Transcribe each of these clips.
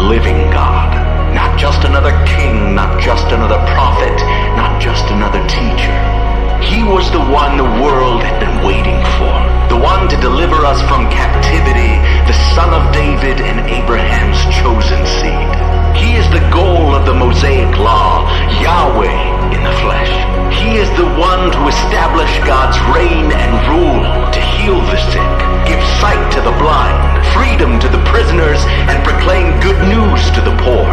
living God. Not just another king, not just another prophet, not just another teacher. He was the one the world had been waiting for. The one to deliver us from captivity, the son of David and Abraham's chosen seed. He is the goal of the Mosaic law, Yahweh in the flesh. He is the one to establish God's reign and rule, to heal the sick, give sight to the blind, freedom to the prisoners, and proclaim good news to the poor.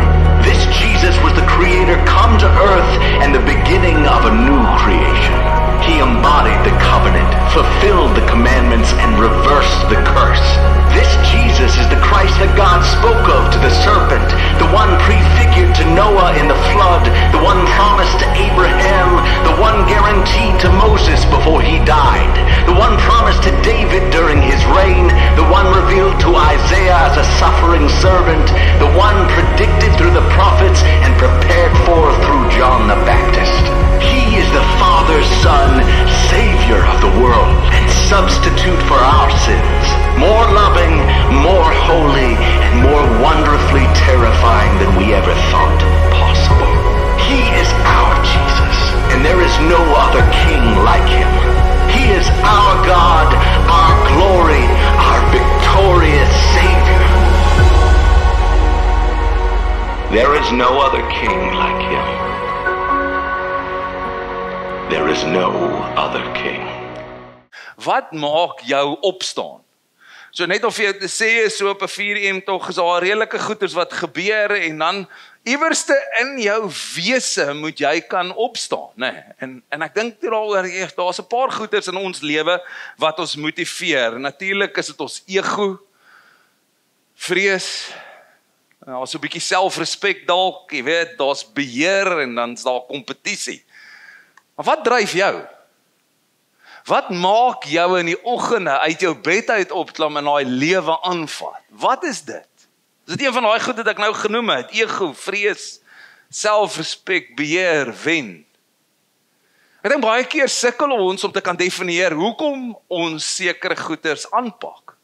This Jesus was the Creator come to earth and the beginning of a new creation. He embodied the covenant, fulfilled the commandments, and reversed the curse. This Jesus is the Christ that God spoke of to the serpent, the one prefigured to Noah in the flood, the one promised to Abraham, the one guaranteed to Moses before he died, the one promised to David during his reign, the one revealed to Isaiah as a suffering servant, the one predicted through the prophets and prepared for through John the Baptist. He is the Father's Son, Savior of the world, and substitute for our sins. More loving, more holy, and more wonderfully terrifying than we ever thought possible. He is our Jesus, and there is no other king like him. He is our God, our glory, our victorious Savior. There is no other king like him. There is no other king. Wat maak jou opstaan? So net of jy te sê is so op 'n 4M tog is daar redelike goeders wat gebeur en dan iewerste in jou wese moet jy kan opstaan, né? En ek dink daaroor daar's 'n paar goeders in ons lewe wat ons motiveer. Natuurlik is dit ons ego, vrees, daar's 'n bietjie selfrespek dalk, jy weet, daar's beheer en dan's daar kompetisie. Maar wat dryf jou? Wat maak jou in die oggende uit jou bed uit opklim en daai lewe aanvat? Wat is dit? Is dit een van daai goed wat ek nou genoem het? Ego, vrees, selfrespek, beheer, wen. Ek dink baie keer sukkel ons om te kan definieer hoekom ons sekere goeders aanpak.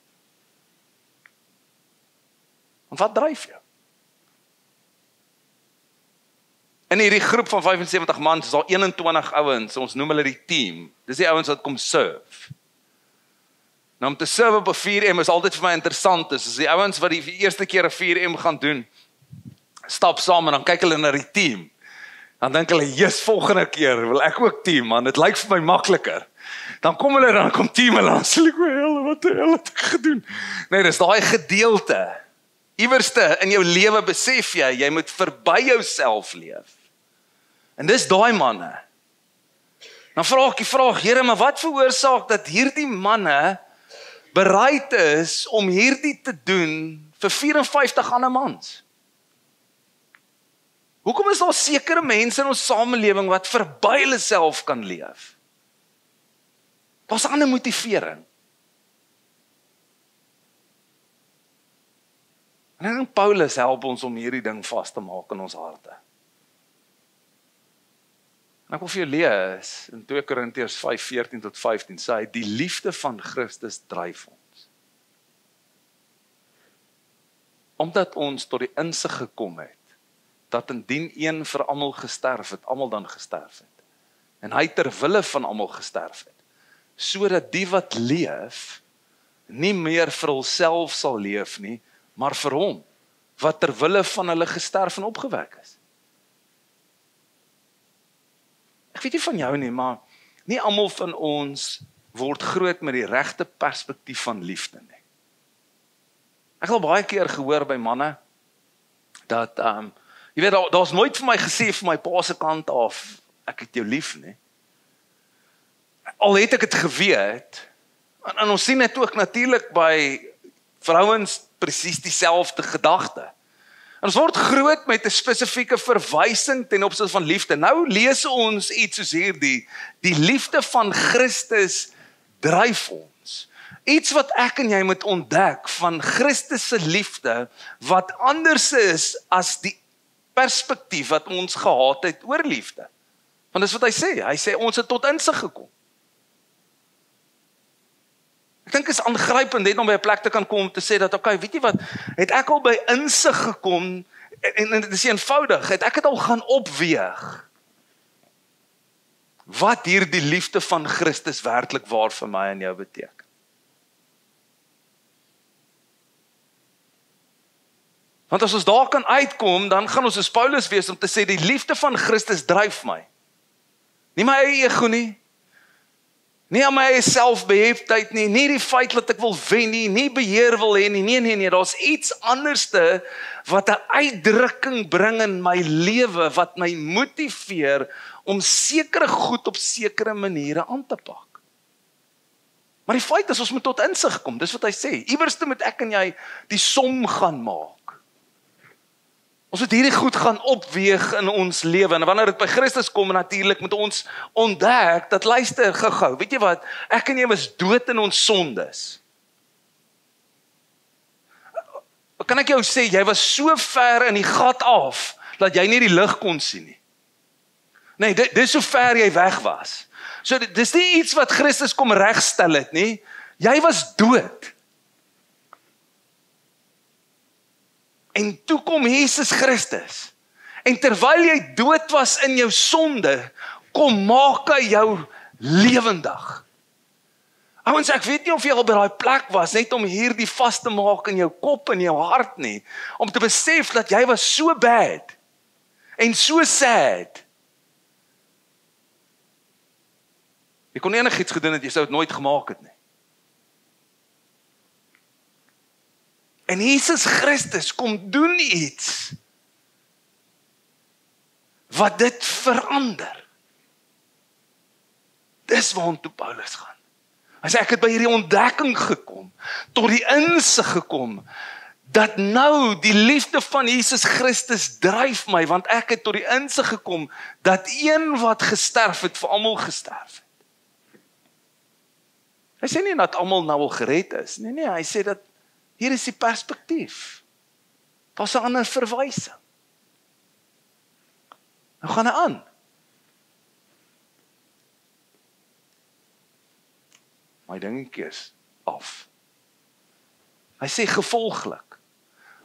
En wat dryf jou? In hierdie groep van 75 mans is daar 21 ouens, ons noem hulle die team. Dis die ouens wat kom serve. Nou om te serve op 'n 4M is altyd vir my interessant. Dis die ouens wat die eerste keer 'n 4M gaan doen, stap saam en dan kyk hulle na die team. Dan dink hulle, "Jesus, volgende keer wil ek ook team, man. Dit lyk vir my makliker." Dan kom hulle dan kom team hulle dan sê ek, "Wat die hel het ek gedoen?" Nee, dis daai gedeelte. Iewerste in jou lewe besef jy moet verby jouself leef. En dis daai manne. Dan vra ek die vraag, Here, maar wat veroorsaak dat hierdie manne bereid is om hierdie te doen vir 54 ander mans? Hoekom is daar sekere mense in ons samelewing wat verby hulle self kan leef? Daar's 'n ander motivering. En ek dink Paulus help ons om hierdie ding vas te maak in ons harte. En ek wil vir jou lees in 2 Korintiërs 5:14 tot 15 sê hy, die liefde van Christus dryf ons. Omdat ons tot die insig gekom het, dat indien een vir almal gesterf het, almal dan gesterf het. En hy ter wille van almal gesterf het, sodat die wat leef, nie meer vir hulself sal leef nie, maar vir hom, wat ter wille van hulle gesterf en opgewek is. Ek weet nie van jou nie, maar nie almal van ons word groot met die regte perspektief van liefde nie. Ek het al baie keer gehoor by manne, dat, jy weet, daar's nooit vir my gesê vir my pa se kant af, ek het jou lief nie. Al het ek het geweet, en ons sien dit ook natuurlik by vrouens presies dieselfde gedagte. En ons word groot met 'n spesifieke verwysing ten opsigte van liefde. Nou lees ons iets soos hierdie, die liefde van Christus dryf ons. Iets wat ek en jy moet ontdek van Christus se liefde, wat anders is as die perspektief wat ons gehad het oor liefde. Want dis wat hy sê ons het tot insig gekom. Ek dink is aangrypend net om by 'n plek te kan kom om te sê dat okay, weet jy wat, het ek al by insig gekom en dit is eenvoudig, het ek het al gaan opweeg wat hierdie liefde van Christus werklik waar vir my en jou beteken. Want as ons daar kan uitkom, dan gaan ons as Paulus wees om te sê die liefde van Christus dryf my. Nie my eie ego nie. Nie aan my eie selfbeheftheid nie, nie die feit dat ek wil wen nie, nie beheer wil hê nie, nee, daar's iets anderste wat 'n uitdrukking bring in my lewe, wat my motiveer om sekere goed op sekere maniere aan te pak. Maar die feit is, ons moet tot insig kom, dis wat hy sê, iewerste moet ek en jy die som gaan maak. Ons moet hierdie goed gaan opweeg in ons lewe, en wanneer dit by Christus kom, natuurlik moet ons ontdek, dat luister gou, weet jy wat, ek en jy was dood in ons sondes. Kan ek jou sê, jy was so ver in die gat af, dat jy nie die lig kon sien nie. Nee, dis so ver jy weg was. So dis nie iets wat Christus kom regstel het nie, jy was dood. En toe kom Jesus Christus, en terwyl jy dood was in jou sonde, kom maak hy jou lewendig. Ouens, ek weet nie of jy al by daai plek was, net om hierdie vas te maak in jou kop en jou hart nie, om te besef dat jy was so bad, en so sad. Jy kon enigiets gedoen het, jy sou het nooit gemaak het nie. En Jesus Christus kom doen iets wat dit verander. Dis waartoe Paulus gaan. Hy sê ek het by hierdie ontdekking gekom, tot die insig gekom, dat nou die liefde van Jesus Christus dryf my, want ek het tot die insig gekom, dat een wat gesterf het, vir almal gesterf het. Hy sê nie dat almal nou al gered is, nee, hy sê dat hier is die perspektief. Daar's 'n ander verwysing. Nou gaan hy aan. My dingetjie is af. Hy sê gevolglik.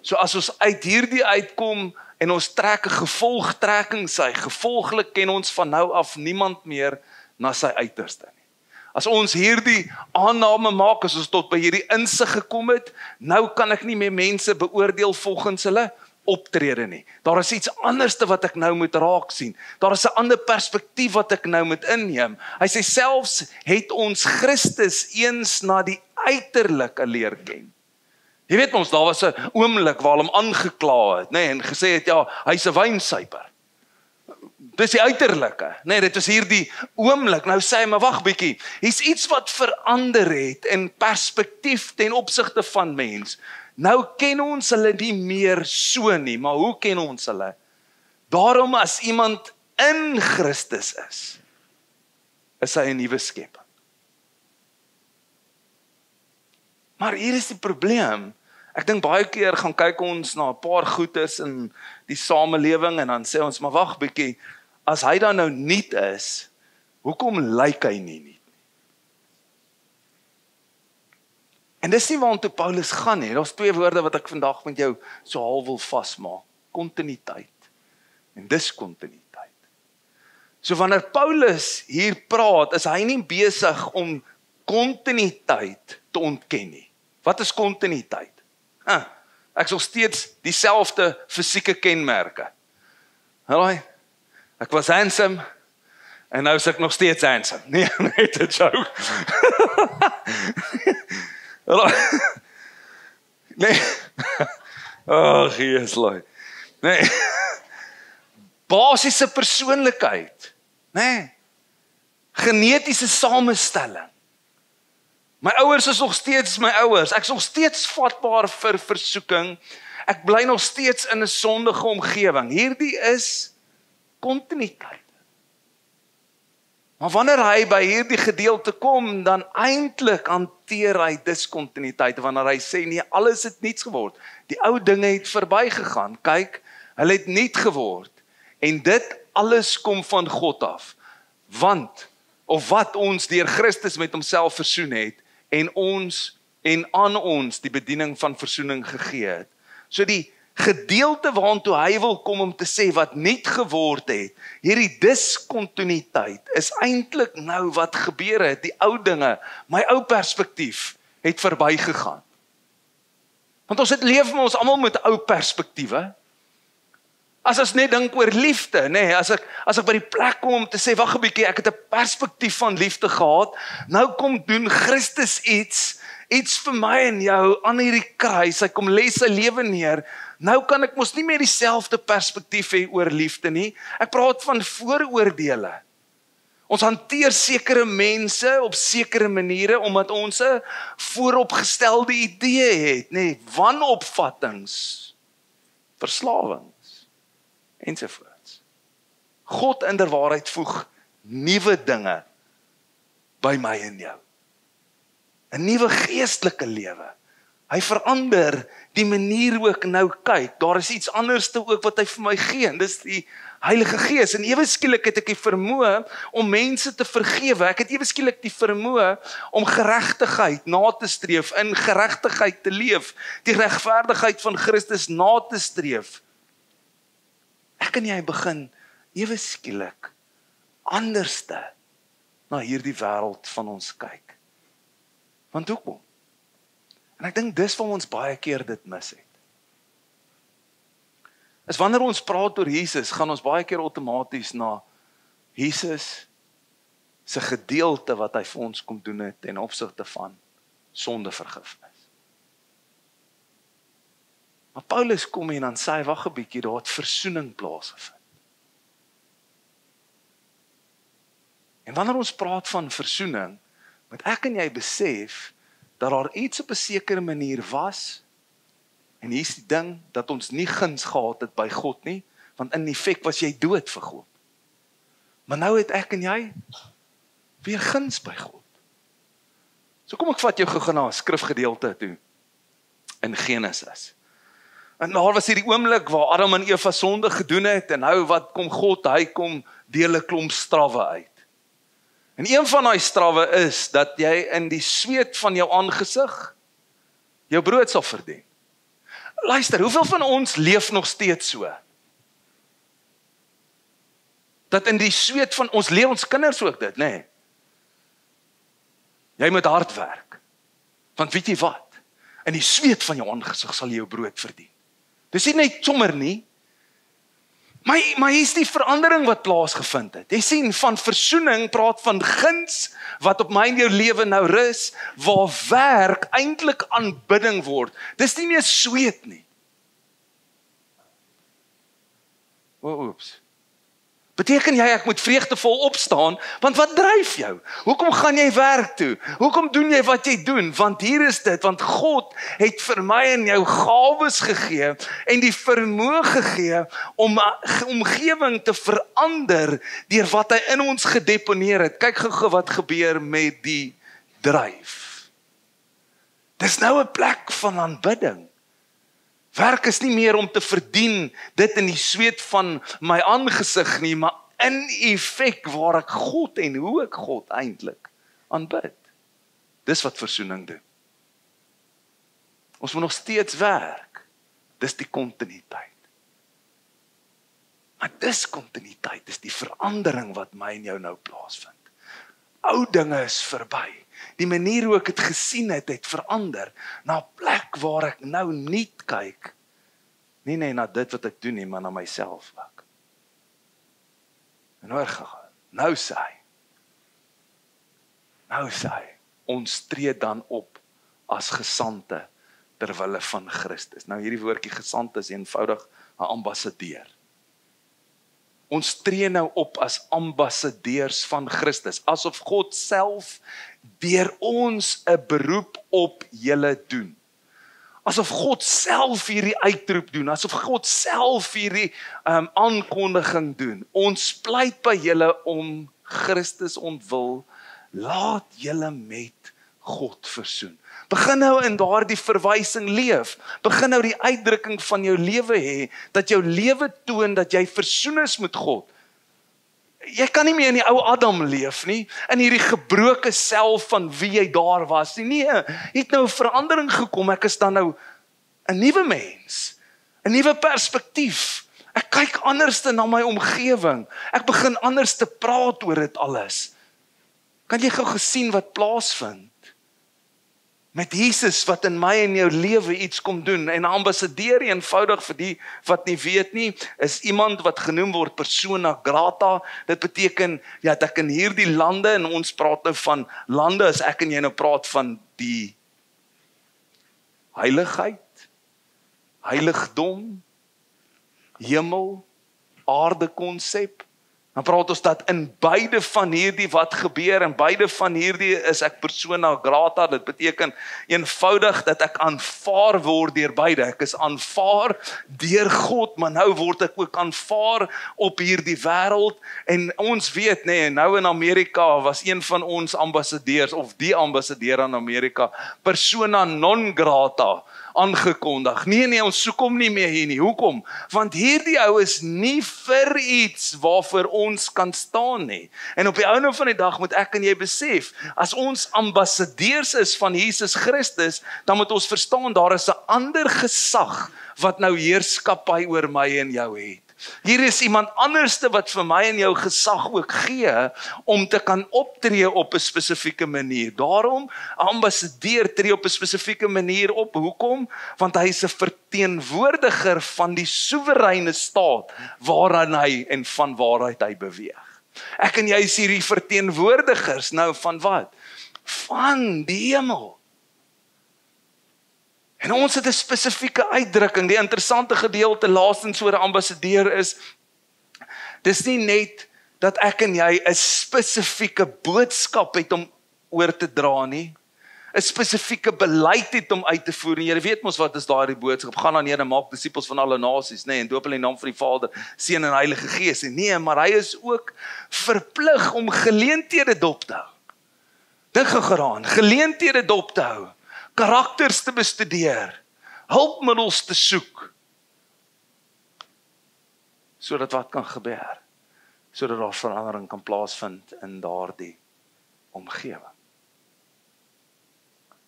So as ons uit hierdie uitkom en ons trek 'n gevolgtrekking sy, gevolglik ken ons van nou af niemand meer na sy uiterste nie. As ons hierdie aanname maak, as ons tot by hierdie insig gekom het, nou kan ek nie meer mense beoordeel volgens hulle optrede nie. Daar is iets anderste wat ek nou moet raak sien. Daar is 'n ander perspektief wat ek nou moet inneem. Hy sê selfs het ons Christus eens na die uiterlike leer ken. Jy weet ons, daar was 'n oomblik waar hulle hom aangekla het, en gesê het ja, hy's 'n wynsuiper. Dis die uiterlike. Dit is hierdie oomblik. Nou sê hy, maar wag bietjie. Hier's iets wat verander het in perspektief ten opsigte van mens. Nou ken ons hulle nie meer so nie, maar hoe ken ons hulle? Daarom as iemand in Christus is hy 'n nuwe skeping. Maar hier is die probleem. Ek dink baie keer gaan kyk ons na 'n paar goedes in die samelewing en dan sê ons, maar wag bietjie, as hy dan nou nuut is, hoekom lyk hy nie nuut? En dis nie waartoe Paulus gaan nie. Daar's twee woorde wat ek vandag met jou so half wil vasmaak. Kontinuïteit en diskontinuïteit. So wanneer Paulus hier praat, is hy nie besig om kontinuïteit te ontken nie. Wat is kontinuïteit? Ek sal steeds dieselfde fisieke kenmerke. Alraai, ek was handsome, en nou is ek nog steeds handsome. Nee, net 'n joke. Nee. Ag, Jesus. Nee. Basiese persoonlikheid. Nee. Genetiese samestelling. My ouers is nog steeds my ouers. Ek is nog steeds vatbaar vir versoeking. Ek bly nog steeds in 'n sondige omgewing. Hierdie is kontinuïteit. Maar wanneer hy by hierdie gedeelte kom, dan eintlik hanteer hy diskontinuïteit, wanneer hy sê nee, alles het niets geword. Die ou dinge het verbygegaan. Kyk, hulle het nuut geword. En dit alles kom van God af. Want, of wat ons deur Christus met homself versoen het, en aan ons die bediening van versoening gegee het. So die gedeelte waartoe hy wil kom om te sê wat nuut geword het, hierdie diskontinuïteit is eintlik nou wat gebeur het, die ou dinge, my ou perspektief het verbygegaan. Want ons leef ons almal met ou perspektiewe. As ons net dink oor liefde, as ek by die plek kom om te sê, wag 'n bietjie, ek het 'n perspektief van liefde gehad, nou kom doen Christus iets vir my en jou aan hierdie kruis, hy kom lê sy lewe neer, nou kan ek mos nie meer dieselfde perspektief hê oor liefde nie, ek praat van vooroordele. Ons hanteer sekere mense op sekere maniere, omdat ons 'n vooropgestelde idee het, wanopvattings, verslawings, ensovoorts. God in der waarheid voeg nuwe dinge by my en jou. 'n Nuwe geestelike lewe. Hy verander die manier hoe ek nou kyk. Daar is iets anderste ook wat hy vir my gee, en dis die Heilige Gees. En ewe skielik het ek die vermoë om mense te vergewe. Ek het ewe skielik die vermoë om geregtigheid na te streef, in geregtigheid te leef, die regverdigheid van Christus na te streef. Ek en jy begin ewe skielik anderste na hierdie wêreld van ons kyk. Want hoekom? En ek dink dis waar ons baie keer dit mis het. Is wanneer ons praat oor Jesus, gaan ons baie keer outomaties na Jesus se gedeelte wat hy vir ons kom doen het ten opsigte van sondevergifnis. Maar Paulus kom en dan sê hy, wag 'n bietjie, daar het versoening plaasgevind. En wanneer ons praat van versoening, moet ek en jy besef dat daar iets op 'n sekere manier was, en hier is die ding, dat ons nie guns gehad het by God nie, want in effek was jy dood vir God. Maar nou het ek en jy weer guns by God. So kom ek vat jou gou na 'n skrifgedeelte toe, in Genesis. En daar was hierdie oomblik waar Adam en Eva sonde gedoen het, en nou wat kom God, hy kom deel 'n klomp strawwe uit. En een van daai strawwe is, dat jy in die sweet van jou aangesig, jou brood sal verdien. Luister, hoeveel van ons leef nog steeds so? Dat in die sweet van, ons leer ons kinders ook dit, Jy moet hard werk. Want weet jy wat? In die sweet van jou aangesig sal jy jou brood verdien. Dis nie net sommer nie. Maar hier is die verandering wat plaasgevind het. Jy sien, van versoening praat van guns, wat op my en jou lewe nou rus, waar werk eintlik aanbidding word. Dis nie meer sweet nie. Oeps. Beteken jy ek moet vreugdevol opstaan, want wat dryf jou? Hoekom gaan jy werk toe? Hoekom doen jy wat jy doen? Want hier is dit, want God het vir my en jou gawes gegee, en die vermoë gegee om 'n omgewing te verander, deur wat hy in ons gedeponeer het. Kyk gou wat gebeur met die dryf. Dis nou 'n plek van aanbidding. Werk is nie meer om te verdien dit in die sweet van my aangesig nie, maar in effek waar ek God en hoe ek God eintlik aanbid. Dis wat versoening doen. Ons moet nog steeds werk. Dis die kontinuïteit. Maar diskontinuïteit is die verandering wat my en jou nou plaasvind. Ou dinge is verby. Die manier hoe ek het gesien het verander na 'n plek waar ek nou nuut kyk. Nie na dit wat ek doen nie, maar na myself ook. En hoor gegaan. Nou sê hy, ons tree dan op as gesante ter wille van Christus. Nou hierdie woordjie gesant is eenvoudig 'n ambassadeur. Ons tree nou op as ambassadeurs van Christus, asof God self deur ons 'n beroep op julle doen. Asof God self hierdie uitroep doen, asof God self hierdie aankondiging doen. Ons pleit by julle om Christus ontwil, laat julle met God versoen. Begin nou in daardie verwysing leef. Begin nou die uitdrukking van jou lewe hê, dat jou lewe toon dat jy versoen is met God. jy kan nie meer in die ou Adam leef nie, in hierdie gebroke self van wie jy daar was nie. Nee, het nou 'n verandering gekom, ek is dan nou 'n nuwe mens, 'n nuwe perspektief. Ek kyk anders na my omgewing, ek begin anders te praat oor dit alles. Kan jy gou gesien wat plaasvind? Met Jesus wat in my en jou lewe iets kom doen, en 'n ambassadeur eenvoudig vir die wat nie weet nie, is iemand wat genoem word persona grata. Dit beteken, ja, dat ek in hierdie lande, en ons praat nou van lande, as ek en jy nou praat van die heiligheid, heiligdom, hemel, aarde konsep, dan praat ons dat in beide van hierdie wat gebeur, en beide van hierdie is ek persona grata. Dit beteken eenvoudig dat ek aanvaar word deur beide. Ek is aanvaar deur God, maar nou word ek ook aanvaar op hierdie wêreld. En ons weet, nou in Amerika was een van ons ambassadeurs, of die ambassadeur aan Amerika, persona non grata aangekondig. Nee, ons soek hom nie meer hier nie. Hoekom? Want hierdie ou is nie vir iets waarvoor ons kan staan nie. En op die einde van die dag moet ek en jy besef, as ons ambassadeurs is van Jesus Christus, dan moet ons verstaan, daar is 'n ander gesag wat nou heerskappy oor my en jou het. Hier is iemand anderste wat vir my en jou gesag ook gee, om te kan optree op 'n spesifieke manier. Daarom, 'n ambassadeur tree op 'n spesifieke manier op. Hoekom? Want hy is 'n verteenwoordiger van die soewereine staat, waaraan hy en van waaruit hy beweeg. Ek en jy is hierdie verteenwoordigers, nou van wat? Van die hemel. En ons het 'n spesifieke uitdrukking. Die interessante gedeelte laastens oor 'n ambassadeur is, dis nie net dat ek en jy 'n spesifieke boodskap het om oor te dra nie, 'n spesifieke beleid het om uit te voer. En jy weet mos wat is daardie boodskap? Gaan dan neer en maak disippels van alle nasies, en doop hulle in die naam van die Vader, Seun en Heilige Gees. Nee, maar hy is ook verplig om geleenthede dop te hou. Dink gou daaraan, geleenthede dop te hou, karakters te bestudeer, hulpmiddels te soek, sodat wat kan gebeur, sodat daar verandering kan plaasvind in daardie omgewing.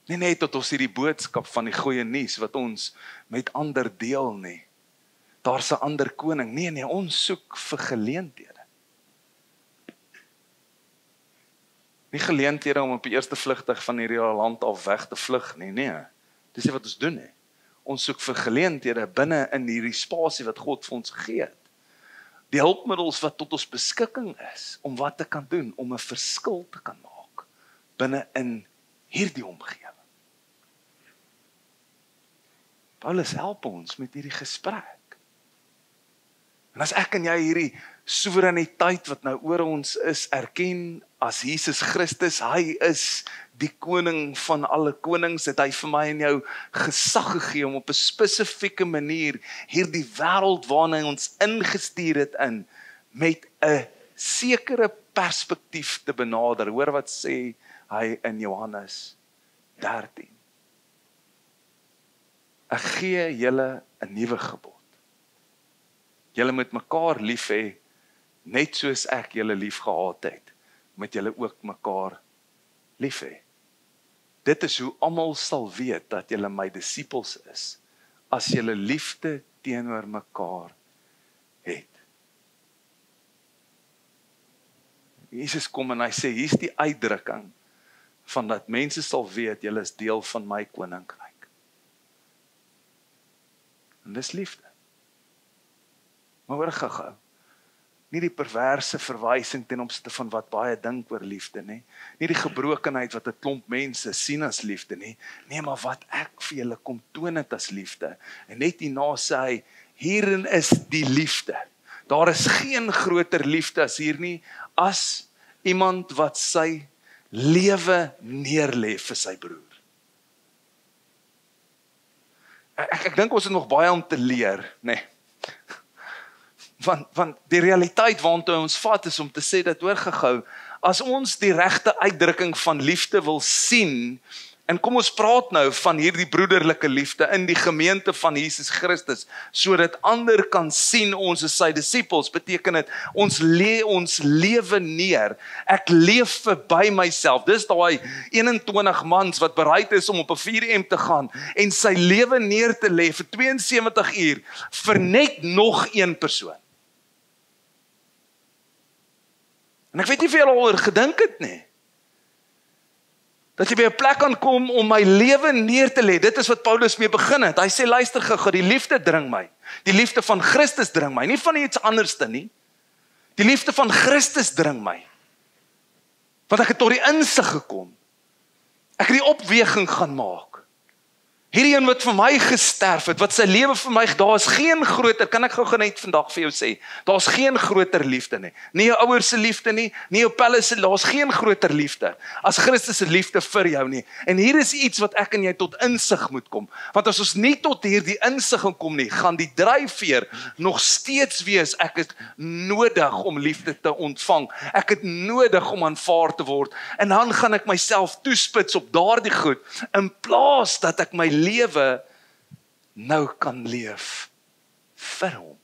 Nie net tot ons hierdie boodskap van die goeie nuus wat ons met ander deel nie. Daar's 'n ander koning. Nee, ons soek vir geleenthede. Nie geleenthede om op die eerste vlugtig van hierdie land af weg te vlug nie. Nee, dis nie wat ons doen nie. Ons soek vir geleenthede binne in hierdie spasie wat God vir ons gegee het. Die hulpmiddels wat tot ons beskikking is om wat te kan doen, om 'n verskil te kan maak binne in hierdie omgewing. Paulus help ons met hierdie gesprek. En as ek en jy hierdie soewereiniteit wat nou oor ons is, erken as Jesus Christus, hy is die koning van alle konings, het hy vir my en jou gesag gegee om op 'n spesifieke manier hierdie wêreld waarna hy ons ingestuur het in, met 'n sekere perspektief te benader. Hoor wat sê hy in Johannes 13. Ek gee julle 'n nuwe gebod. Julle moet mekaar lief hê, net soos ek julle lief gehad het, moet julle ook mekaar lief hê. Dit is hoe almal sal weet dat julle my disippels is, as julle liefde teenoor mekaar het. Jesus kom en hy sê, hier's die uitdrukking van dat mense sal weet, julle is deel van my koninkryk. En dis liefde. Maar hoor gou, nie die perverse verwysing ten opsigte van wat baie dink oor liefde nie. Nie die gebrokenheid wat 'n klomp mense sien as liefde nie. Nee, maar wat ek vir julle kom toon het as liefde. En net hierna sê hy, hierin is die liefde. Daar is geen groter liefde as hier nie, as iemand wat sy lewe neerlê vir sy broer. Ek dink ons het nog baie om te leer, nee. Want die realiteit waartoe ons vat is om te sê dat hoor gehou, as ons die regte uitdrukking van liefde wil sien En kom ons praat nou van hierdie broederlike liefde in die gemeente van Jesus Christus, sodat ander kan sien ons is sy disippels. Beteken dit, ons lewe neer. Ek leef verby myself. Dis daai 21 mans wat bereid is om op 'n 4M te gaan en sy lewe neer te lê vir 72 uur vir net nog een persoon. En ek weet nie of jy al oor gedink het nie. Dat jy by 'n plek kan kom om my lewe neer te lê. Dit is wat Paulus mee begin het. Hy sê, luister gou, die liefde dring my. Die liefde van Christus dring my. Nie van iets anderste nie. Die liefde van Christus dring my. Want ek het tot die insig gekom. Ek het die opweging gaan maak. Hierdie een wat vir my gesterf het, wat sy lewe vir my, daar is geen groter, kan ek gou net vandag vir jou sê, daar is geen groter liefde nie. Nie jou ouers se liefde nie, nie jou pelle se, daar is geen groter liefde as Christus se liefde vir jou nie. En hier is iets wat ek en jy tot insig moet kom. Want as ons nie tot hierdie insig kom nie, gaan die dryfveer nog steeds wees, ek het nodig om liefde te ontvang. Ek het nodig om aanvaar te word. En dan gaan ek myself toespits op daardie goed, in plaas dat ek my lewe nou kan leef vir hom.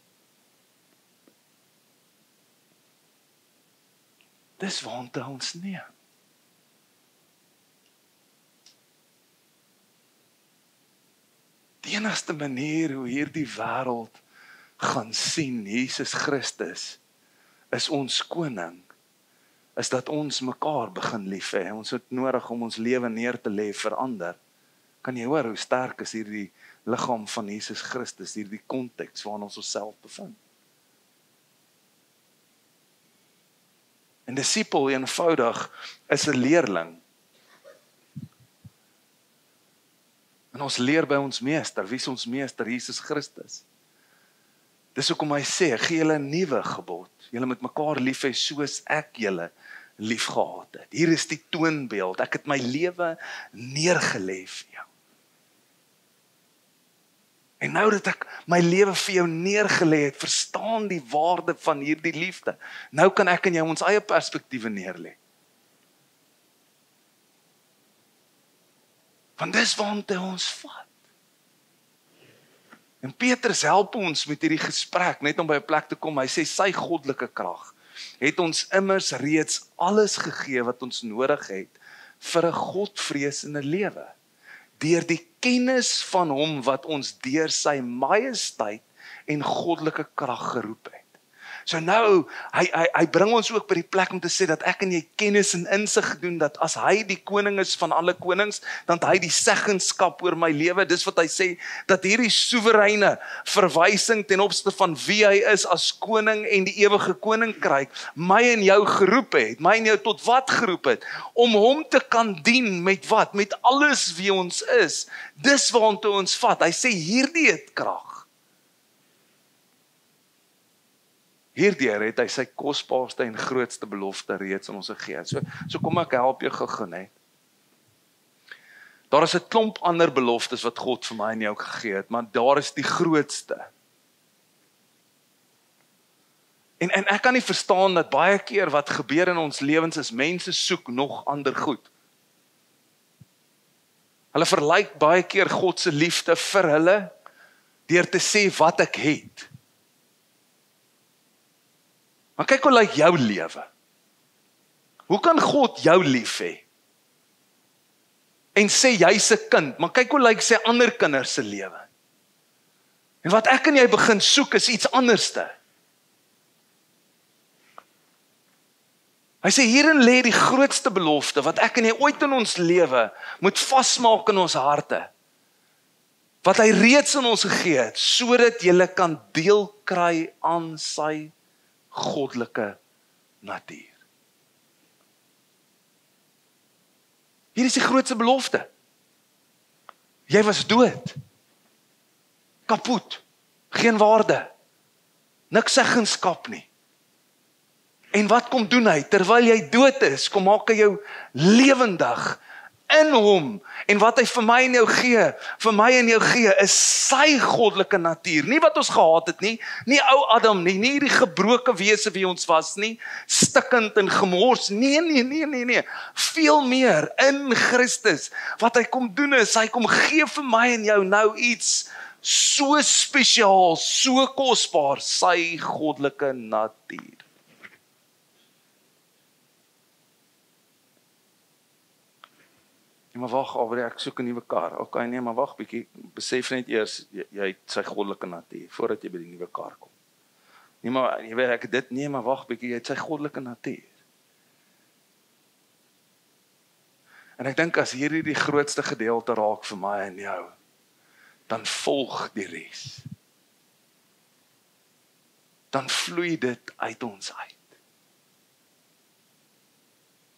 Dis waante ons neem. Die enigste manier hoe hierdie wêreld gaan sien Jesus Christus is ons koning, is dat ons mekaar begin lief hê. Ons het nodig om ons lewe neer te lê vir ander. Kan jy hoor hoe sterk is hierdie liggaam van Jesus Christus, hierdie konteks waarin ons onsself bevind? En disipel eenvoudig is 'n leerling. En ons leer by ons meester. Wie is ons meester? Jesus Christus. Dis hoekom hy sê, gee julle 'n nuwe gebod. Julle moet mekaar lief hê soos ek julle lief gehad het. Hier is die toonbeeld. Ek het my lewe neergelê vir jou. En nou dat ek my lewe vir jou neergelê het, verstaan die waarde van hierdie liefde. Nou kan ek en jou ons eie perspektiewe neerlê. Want dis waante ons vat. En Petrus help ons met hierdie gesprek, net om by 'n plek te kom. Hy sê, sy goddelike krag het ons immers reeds alles gegee wat ons nodig het vir 'n godvreesende lewe. Deur die kennis van hom wat ons deur sy majesteit en goddelike krag geroep het. So nou, hy bring ons ook by die plek om te sê dat ek en jy kennis en insig doen, dat as hy die koning is van alle konings, dan het hy die seggenskap oor my lewe. Dis wat hy sê, dat hierdie soewereine verwysing ten opsigte van wie hy is as koning en die ewige koninkryk, my en jou geroep het, my en jou tot wat geroep het? Om hom te kan dien met wat? Met alles wie ons is. Dis waartoe ons vat. Hy sê, hierdie het krag. Hierdeur het hy sy kosbaarste en grootste belofte reeds aan ons gegee. So kom ek help jou gou net. Daar is 'n klomp ander beloftes wat God vir my en jou gegee het, maar daar is die grootste. En ek kan nie verstaan dat baie keer wat gebeur in ons lewens is, mense soek nog ander goed. Hulle verlyk baie keer God se liefde vir hulle deur te sê wat ek het. Maar kyk hoe lyk jou lewe. Hoe kan God jou lief hê? En sê jy's 'n kind, maar kyk hoe lyk sy ander kinders se lewe. En wat ek en jy begin soek is iets anderste. Hy sê hierin lê die grootste belofte wat ek en jy ooit in ons lewe moet vasmaak in ons harte. Wat hy reeds in ons gegee het, sodat jy kan deel kry aan sy goddelike natuur. Hier is die grootste belofte. Jy was dood. Kapot. Geen waarde. Niks seggenskap nie. En wat kom doen hy? Terwyl jy dood is, kom maak hy jou lewendig in hom. En wat hy vir my en jou gee, vir my en jou gee, is sy goddelike natuur. Nie wat ons gehaat het nie, nie ou Adam nie, nie die gebroke wese wie ons was nie, stikkend en gemors. Nee. Veel meer in Christus. Wat hy kom doen is, hy kom gee vir my en jou nou iets so spesiaal, so kosbaar, sy goddelike natuur. Nee, maar wag, Aubrey, ek soek 'n nuwe kar. Okay, nee, maar wag bietjie, besef net eers jy het sy goddelike natuur voordat jy by die nuwe kar kom. Nee, maar jy weet ek dit nee, maar wag bietjie, jy het sy goddelike natuur. En ek dink as hierdie die grootste gedeelte raak vir my en jou, dan volg die res. Dan vloei dit uit ons uit.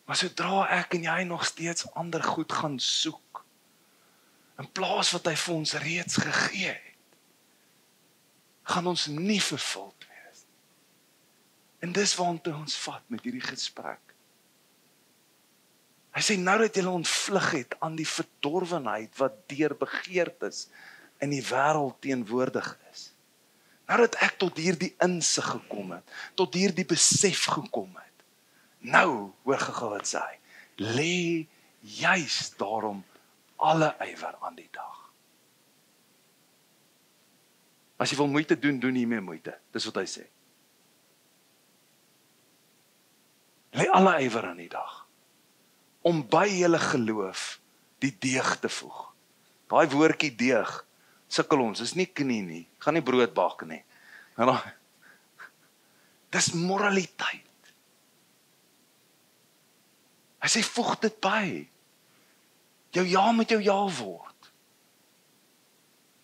Maar sodra ek en jy nog steeds ander goed gaan soek, in plaas wat hy vir ons reeds gegee het, gaan ons nie vervuld wees. En dis waartoe ons vat met hierdie gesprek. Hy sê nou dat julle ontvlug het aan die verdorwenheid wat deur begeertes in die wêreld teenwoordig is. Nou dat ek tot hierdie insig gekom het, tot hierdie besef gekom het, nou, hoor gou wat sê hy, lê juist daarom alle ywer aan die dag. As jy wil moeite doen, doen nie meer moeite. Dis wat hy sê. Lê alle ywer aan die dag, om by julle geloof die deeg te voeg. Daai woordjie deeg, sukkel ons, is nie knie nie, gaan nie brood bak nie. Dis moraliteit. Hy sê, voeg dit by. Jou ja met jou ja word.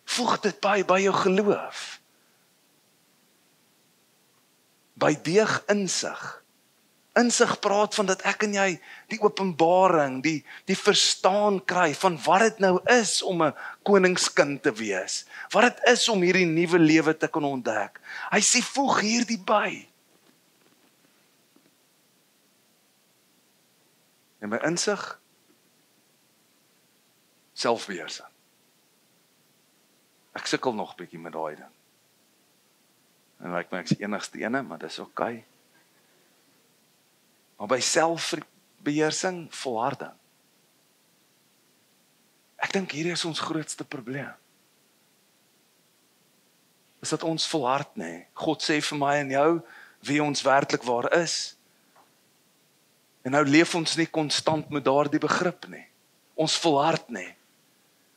Voeg dit by jou geloof. By deeg insig. Insig praat van dat ek en jy die openbaring, die verstaan kry van wat dit nou is om 'n koningskind te wees. Wat dit is om hierdie nuwe lewe te kan ontdek. Hy sê, voeg hierdie by. En my insig, selfbeheersing. Ek sukkel nog bietjie met daai ding. En ek is die enigste ene, maar dis okay. Maar by selfbeheersing, volharding. Ek dink hierdie is ons grootste probleem. Is dat ons volhard nie. God sê vir my en jou wie ons werklik waar is. En nou leef ons nie konstant met daardie begrip nie. Ons volhard nie.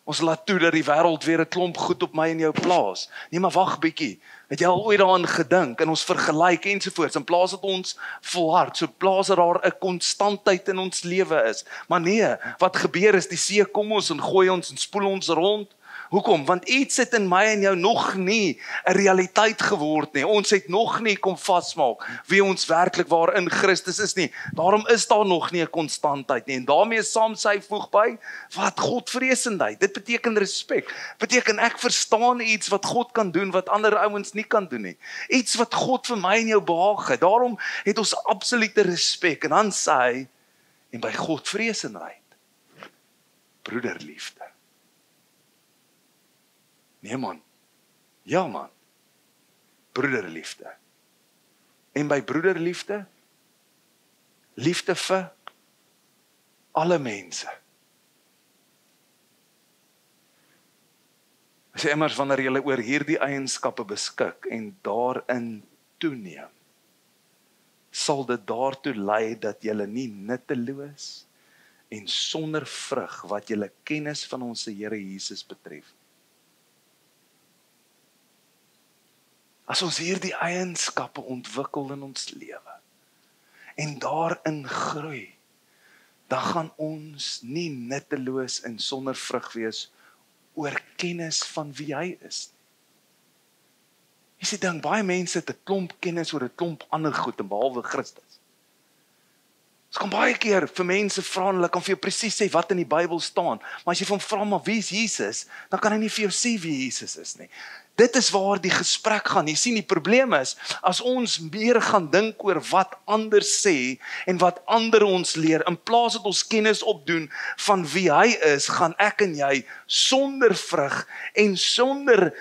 Ons laat toe dat die wêreld weer 'n klomp goed op my en jou plaas. Nee, maar wag bietjie. Het jy al ooit daaraan gedink en ons vergelyk ensovoorts in plaas dat ons volhard, so plaas dat daar 'n konstantheid in ons lewe is. Maar nee, wat gebeur is die see kom ons en gooi ons en spoel ons rond. Hoekom? Want iets het in my en jou nog nie 'n realiteit geword nie. Ons het nog nie kom vasmaak wie ons werklik waar in Christus is nie. Daarom is daar nog nie 'n konstantheid nie. En daarmee saam sy voeg by wat Godvreesendheid. Dit beteken respek. Beteken ek verstaan iets wat God kan doen wat ander ouens nie kan doen nie. Iets wat God vir my en jou behaag het. Daarom het ons absolute respek. En dan sê hy, en by Godvreesendheid, broederliefde. Nee man, ja man, broederliefde. En by broederliefde, liefde vir alle mense. As jy immers wanneer jy oor hierdie eienskappe beskik en daarin toeneem, sal dit daartoe lei dat jy nie nutteloos en sonder vrug wat jy kennis van ons Here Jesus betref. As ons hierdie eienskappe ontwikkel in ons lewe en daarin groei, dan gaan ons nie nutteloos en sonder vrug wees oor kennis van wie hy is. Jy sê dink, baie mense het 'n klomp kennis oor 'n klomp ander goed en behalwe Christus. Ons kan baie keer vir mense vra en hulle kan vir jou presies sê wat in die Bybel staan, maar as jy van vra maar wie is Jesus, dan kan hy nie vir jou sê wie Jesus is nie. Dit is waar die gesprek gaan. Jy sien, die probleem is, as ons meer gaan dink oor wat ander sê en wat ander ons leer, in plaas dat ons kennis opdoen van wie hy is, gaan ek en jy sonder vrug en sonder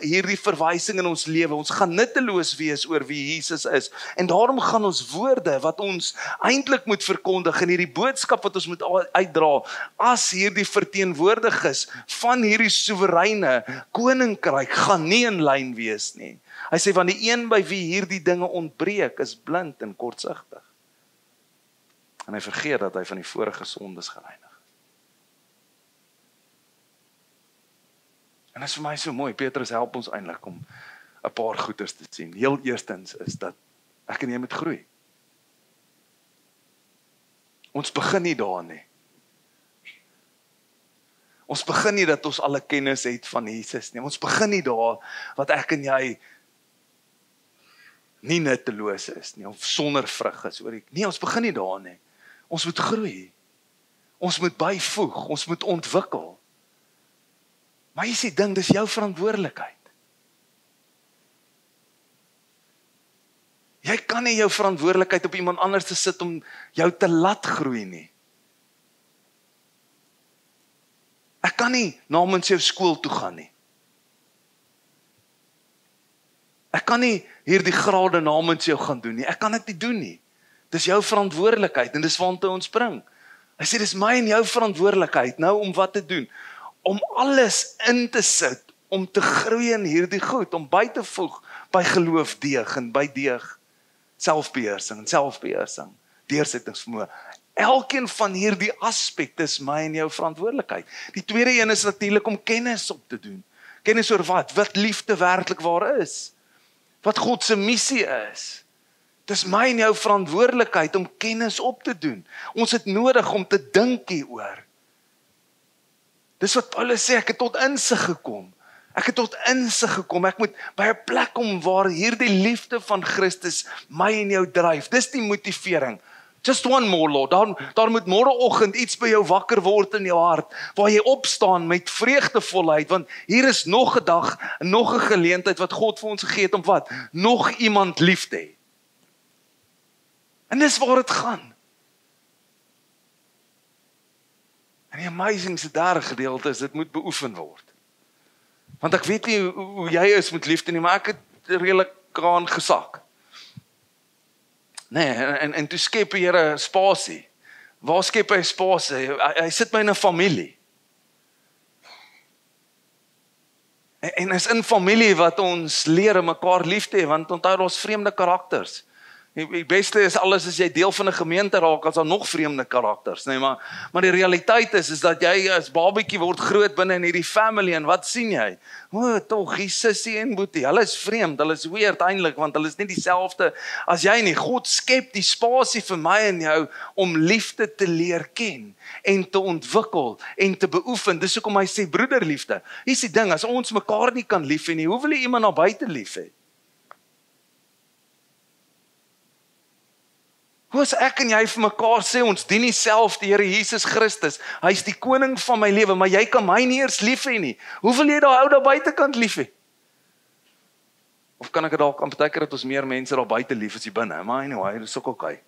hierdie verwysing in ons lewe, ons gaan nutteloos wees oor wie Jesus is. En daarom gaan ons woorde wat ons eintlik moet verkondig en hierdie boodskap wat ons moet uitdra, as hierdie verteenwoordigers van hierdie soewereine koninkryk, gaan nie in lyn wees nie. Hy sê, want die een by wie hierdie dinge ontbreek, is blind en kortsigtig. En hy vergeet dat hy van die vorige sondes gereinig is. En dit is vir my so mooi, Petrus help ons eintlik om 'n paar goeders te sien. Heel eerstens is dat ek en jy moet groei. Ons begin nie daar nie. Ons begin nie dat ons alle kennis het van Jesus nie. Ons begin nie daar wat ek en jy nie nutteloos is nie, of sonder vrug is. Nee, ons begin nie daar nie. Ons moet groei. Ons moet byvoeg, ons moet ontwikkel. Maar jy sê ding, dis jou verantwoordelikheid. Jy kan nie jou verantwoordelikheid op iemand anders te sit om jou te laat groei nie. Ek kan nie namens jou skool toe gaan nie. Ek kan nie hierdie grade namens jou gaan doen nie. Ek kan dit nie doen nie. Dis jou verantwoordelikheid en dis waartoe ons bring. Hy sê dis my en jou verantwoordelikheid nou om wat te doen? Om alles in te sit, om te groei in hierdie goed, om by te voeg by geloof deeg en by deeg selfbeheersing en selfbeheersing, deursettingsvermoë. Elkeen van hierdie aspekte is my en jou verantwoordelikheid. Die tweede een is natuurlik om kennis op te doen. Kennis oor wat? Wat liefde werklik waar is. Wat God se missie is. Dis my en jou verantwoordelikheid om kennis op te doen. Ons het nodig om te dink hieroor. Dis wat Paulus sê, ek het tot insig gekom. Ek het tot insig gekom. Ek moet by 'n plek kom waar hierdie liefde van Christus my en jou dryf. Dis die motivering. Just one more, Lord. Daar moet môreoggend iets by jou wakker word in jou hart, waar jy opstaan met vreugdevolheid, want hier is nog 'n dag, nog 'n geleentheid wat God vir ons gegee het om wat? Nog iemand lief te hê. En dis waar dit gaan. En die amazingste derde gedeelte is, dit moet beoefen word. Want ek weet nie hoe jy is met liefde nie, maar ek het redelik kraan gesak. Nee, en toe skep die Here spasie. Waar skep hy spasie? Hy sit my in 'n familie. En is in familie wat ons leer om mekaar lief te hê, want onthou ons vreemde karakters. Die beste is alles as jy deel van 'n gemeente raak, as daar nog vreemde karakters, nee, maar die realiteit is dat jy as babietjie word groot binne in hierdie family, en wat sien jy? Tog, die sussie en boetie, hulle is vreemd, hulle is weird eintlik, want hulle is nie dieselfde as jy nie. God skep die spasie vir my en jou om liefde te leer ken, en te ontwikkel, en te beoefen. Dis hoekom hy sê broederliefde. Hier is die ding, as ons mekaar nie kan lief hê nie, hoe wil jy iemand na buite lief hê? Hoe as ek en jy vir mekaar sê, ons dien nie self die Here Jesus Christus, hy is die koning van my lewe, maar jy kan my nie eers lief hê nie. Hoe wil jy daai ou daar buitekant lief hê? Of kan ek dit dalk aanbetrek dat ons meer mense daar buite lief as hier binne? Maar anyway, dis ook okay.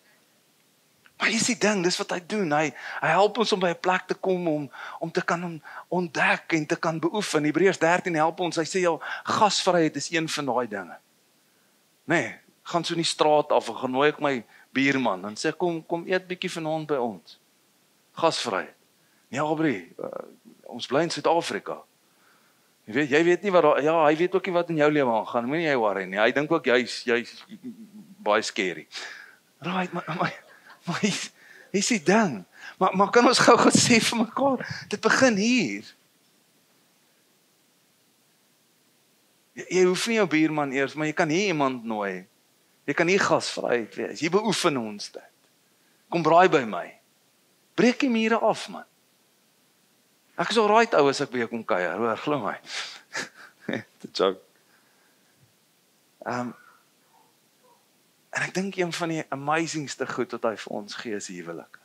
Maar dis die ding, dis wat hy doen. Hy help ons om by 'n plek te kom om te kan ontdek en te kan beoefen. Hebreërs 13 help ons. Hy sê jou gasvryheid is een van daai dinge. Nee, gaan so in die straat af en gaan nooi ek my buurman en sê kom eet bietjie vanaand by ons. Gasvryheid. Nee, Aubrey, ons bly in Suid-Afrika. Jy weet nie wat daar, ja, hy weet ook nie wat in jou lewe aangaan. Moenie jy worry nie. Hy dink ook jy's baie scary. Right, maar is die ding. Maar kan ons gou sê vir mekaar, dit begin hier. Jy hoef nie jou buurman eers, maar jy kan hier iemand nooi. Jy kan hier gasvryheid wees. Hier beoefen ons dit. Kom braai by my. Breek die mure af, man. Ek is alright ou as ek by jou kom kuier, hoor, glo my. The joke. En ek dink een van die amazingste goed wat hy vir ons gee is huwelik.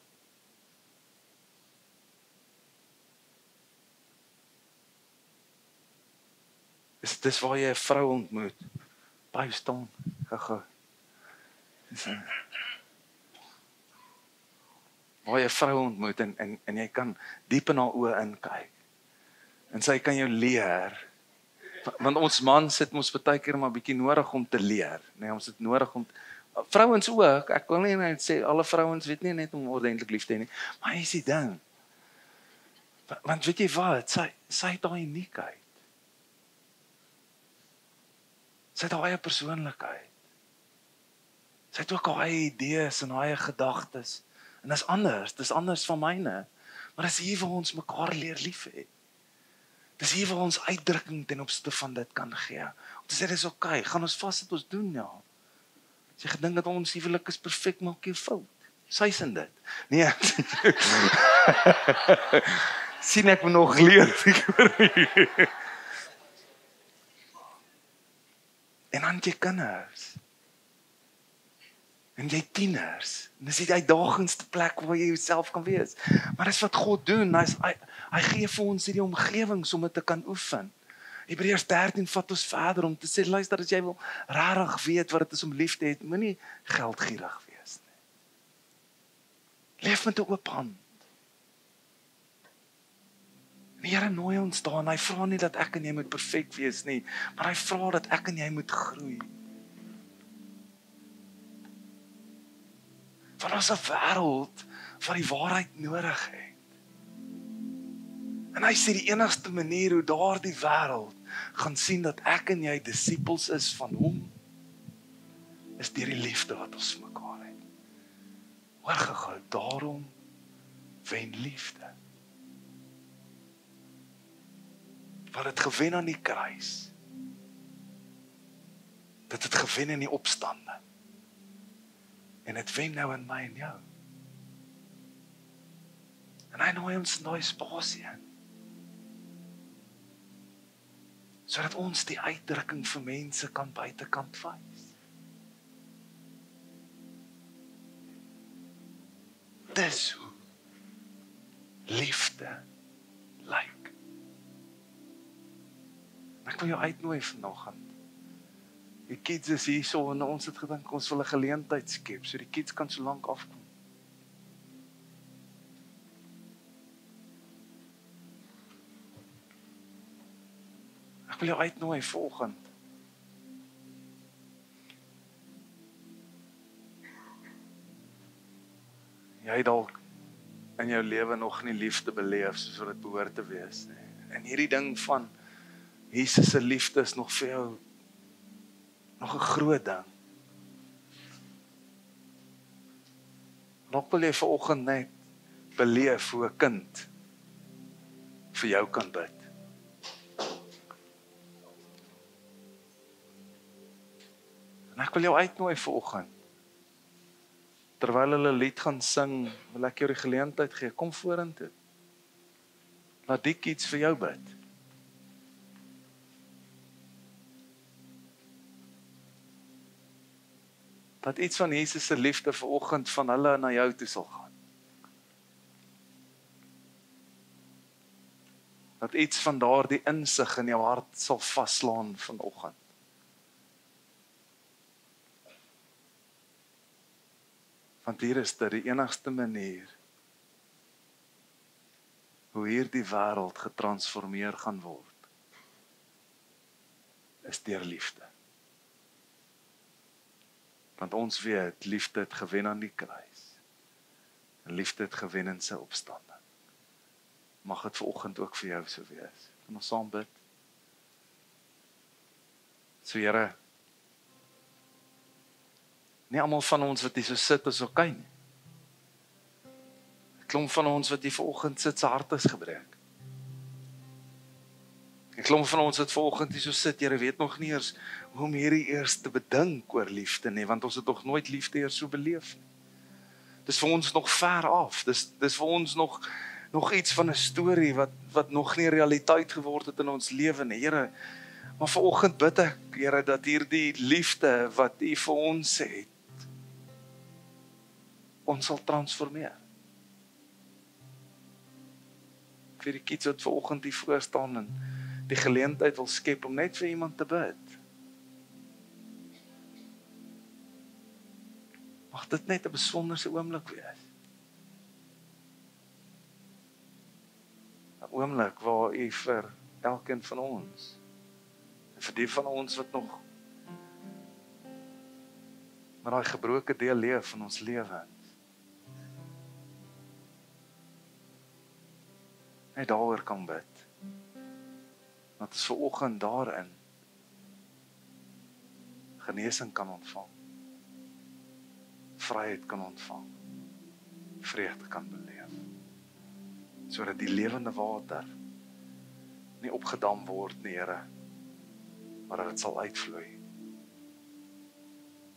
Is Dis waar jy 'n vrou ontmoet. By staan, gou. Waar jy 'n vrou ontmoet en jy kan diep in haar oë inkyk. En sy kan jou leer. Want ons man sit mos baie keer maar bietjie nodig om te leer. Nee, ons het nodig om vrouens ook. Ek wil nie net sê alle vrouens weet nie net om ordentlik lief te hê nie, maar hier is die ding. Want weet jy wat? Sy het daai uniekheid. Sy het haar eie persoonlikheid. Sy het ook haar eie idees en haar eie gedagtes. En dis anders van myne. Maar dis hier waar ons mekaar leer lief hê. Dis hier waar ons uitdrukking ten opsigte van dit kan gee. Om te sê dis oké, gaan ons vas dit ons doen, ja. As jy gedink dat ons huwelik is perfek, maak jy 'n fout. Sy's in dit. Nee. Sien ek moet nog leer. En dan jy kinders. En jy tieners. En dis die uitdagendste plek waar jy jouself kan wees. Maar dis wat God doen. Hy gee vir ons hierdie omgewings om dit te kan oefen. Hebreërs 13 vat ons verder om te sê, luister, as jy wil regtig weet wat dit is om lief te hê, moenie geldgierig wees nie. Leef met 'n oop hand. Die Here nooi ons daar en hy vra nie dat ek en jy moet perfek wees nie, maar hy vra dat ek en jy moet groei. Want ons 'n wêreld wat die waarheid nodig het. En hy sê die enigste manier hoe daardie wêreld gaan sien dat ek en jy disippels is van hom, is deur die liefde wat ons vir mekaar het. Hoor gou, daarom wen liefde. Wat het gewen aan die kruis. Dit het gewen in die opstande. En het wen nou in my en jou. En hy nooi ons in daai spasie in. Sodat ons die uitdrukking vir mense kan buitekant wys. Dis hoe liefde lyk. Ek wil jou uitnooi vanoggend. Die kids is hier so en ons het gedink ons wil 'n geleentheid skep, so die kids kan so lank afkom. Ek wil jou uitnooi vanoggend. Jy dalk in jou lewe nog nie liefde beleef soos wat dit behoort te wees nie. En hierdie ding van Jesus se liefde is nog vir jou nog 'n groot ding. Nog wil jy vanoggend net beleef hoe 'n kind vir jou kan bid. En ek wil jou uitnooi vanoggend. Terwyl hulle lied gaan sing, wil ek jou die geleentheid gee, kom vorentoe. Laat die kids vir jou bid. Dat iets van Jesus se liefde vanoggend van hulle na jou toe sal gaan. Dat iets van daardie insig in jou hart sal vaslaan vanoggend. Want hier is dit die enigste manier hoe hierdie wêreld getransformeer gaan word, is deur liefde. Want ons weet, liefde het gewen aan die kruis. En liefde het gewen in sy opstanding. Mag dit vanoggend ook vir jou so wees. Kom ons saam bid. So Here, nie almal van ons wat hier so sit is oké nie. 'n Klomp van ons wat hier vanoggend sit, se hart is gebreek. 'n Klomp van ons wat vanoggend hier so sit, Here, weet nog nie eers hoe om hierdie eers te bedink oor liefde nie, want ons het nog nooit liefde eers so beleef nie. Dis vir ons nog ver af. Dis vir ons nog iets van 'n storie wat nog nie realiteit geword het in ons lewe nie. Here, maar vanoggend bid ek, Here, dat hierdie liefde wat U vir ons het, ons sal transformeer. Vir die kids wat vanoggend hier voor staan en die geleentheid wil skep om net vir iemand te bid. Mag dit net 'n besonderse oomblik wees. 'n Oomblik waar U vir elkeen van ons, en vir die van ons wat nog met daai gebroke deel leef van ons lewens, net daaroor kan bid. Dat ons vanoggend daarin genesing kan ontvang, vryheid kan ontvang, vreugde kan beleef, sodat die lewende water nie opgedam word nie, Here, maar dat dit sal uitvloei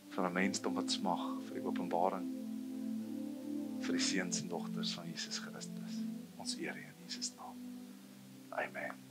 vir 'n mensdom wat smag vir die openbaring vir die seuns en dogters van Jesus Christus. Ons eer U in Jesus naam. Amen.